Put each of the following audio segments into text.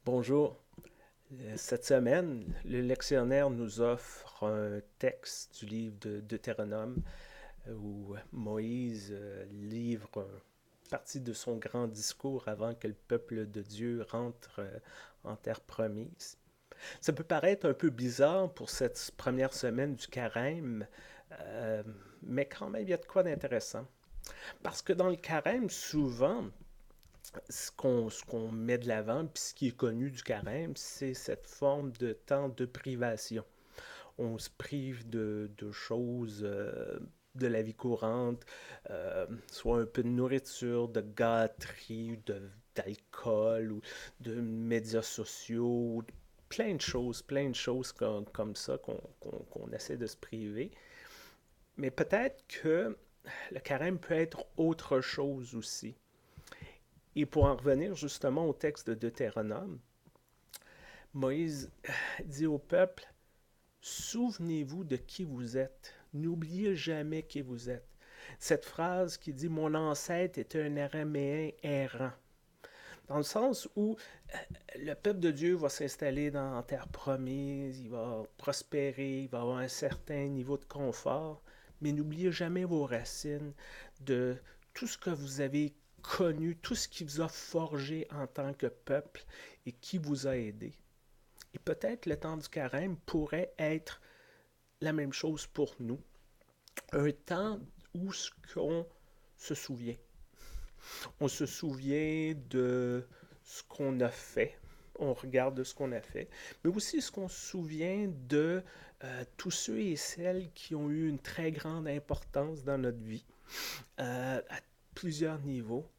Bonjour. Cette semaine, le lectionnaire nous offre un texte du livre de Deutéronome où Moïse livre une partie de son grand discours avant que le peuple de Dieu rentre en terre promise. Ça peut paraître un peu bizarre pour cette première semaine du carême, euh, mais quand même, il y a de quoi d'intéressant. Parce que dans le carême, souvent, ce qu'on met de l'avant, puis ce qui est connu du carême, c'est cette forme de temps de privation. On se prive de choses de la vie courante, soit un peu de nourriture, de gâterie, d'alcool, ou de médias sociaux, plein de choses comme ça qu'on essaie de se priver. Mais peut-être que le carême peut être autre chose aussi. Et pour en revenir justement au texte de Deutéronome, Moïse dit au peuple, souvenez-vous de qui vous êtes. N'oubliez jamais qui vous êtes. Cette phrase qui dit mon ancêtre était un araméen errant. Dans le sens où le peuple de Dieu va s'installer dans la terre promise, il va prospérer, il va avoir un certain niveau de confort, mais n'oubliez jamais vos racines, de tout ce que vous avez connu, tout ce qui vous a forgé en tant que peuple et qui vous a aidé. Et peut-être le temps du carême pourrait être la même chose pour nous. Un temps où ce qu'on se souvient. On se souvient de ce qu'on a fait. On regarde de ce qu'on a fait. Mais aussi ce qu'on se souvient de tous ceux et celles qui ont eu une très grande importance dans notre vie, à plusieurs niveaux.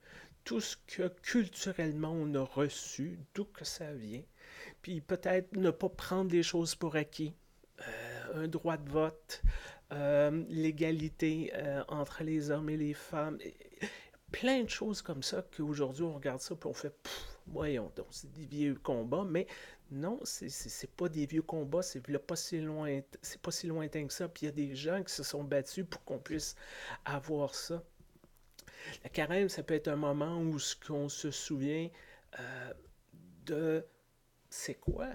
Tout ce que culturellement on a reçu, d'où que ça vient. Puis peut-être ne pas prendre les choses pour acquis. Un droit de vote, l'égalité entre les hommes et les femmes, plein de choses comme ça qu'aujourd'hui on regarde ça et on fait voyons donc, c'est des vieux combats, mais non, c'est pas des vieux combats, c'est pas si lointain que ça, puis il y a des gens qui se sont battus pour qu'on puisse avoir ça. La carême, ça peut être un moment où ce qu'on se souvient euh, de c'est quoi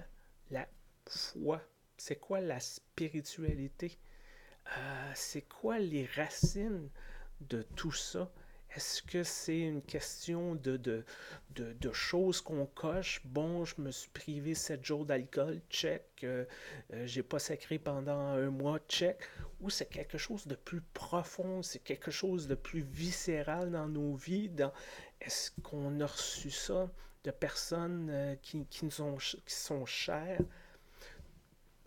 la foi, c'est quoi la spiritualité, c'est quoi les racines de tout ça. Est-ce que c'est une question de choses qu'on coche? Bon, je me suis privé 7 jours d'alcool, check. J'ai pas sacré pendant un mois, check. Ou c'est quelque chose de plus profond, c'est quelque chose de plus viscéral dans nos vies. Est-ce qu'on a reçu ça de personnes qui sont chères?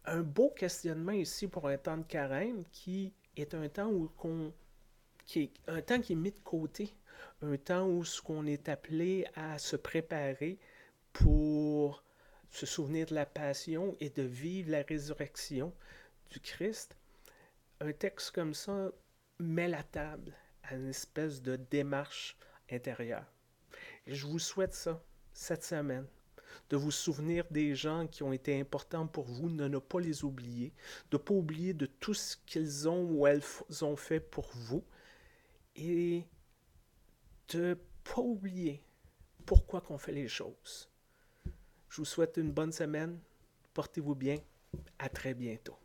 Un beau questionnement ici pour un temps de carême qui est un temps où qui est un temps qui est mis de côté, un temps où ce qu'on est appelé à se préparer pour se souvenir de la passion et de vivre la résurrection du Christ. Un texte comme ça met la table à une espèce de démarche intérieure. Et je vous souhaite ça cette semaine, de vous souvenir des gens qui ont été importants pour vous, de ne pas les oublier, de ne pas oublier de tout ce qu'ils ont ou elles ont fait pour vous, et de ne pas oublier pourquoi qu'on fait les choses. Je vous souhaite une bonne semaine. Portez-vous bien. À très bientôt.